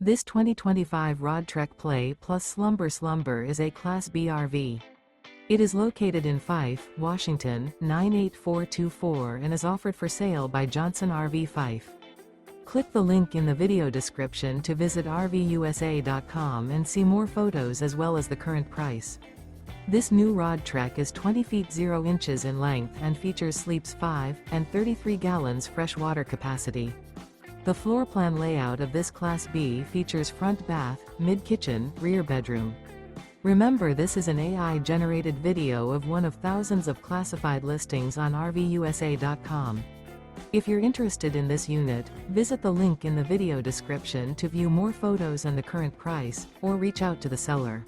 This 2025 Roadtrek Play Plus Slumber is a Class B RV. It is located in Fife, Washington, 98424 and is offered for sale by Johnson RV Fife. Click the link in the video description to visit RVUSA.com and see more photos as well as the current price. This new Roadtrek is 20 feet 0 inches in length and features sleeps 5 and 33 gallons fresh water capacity. The floor plan layout of this Class B features front bath, mid-kitchen, rear bedroom. Remember, this is an AI-generated video of one of thousands of classified listings on RVUSA.com. If you're interested in this unit, visit the link in the video description to view more photos and the current price, or reach out to the seller.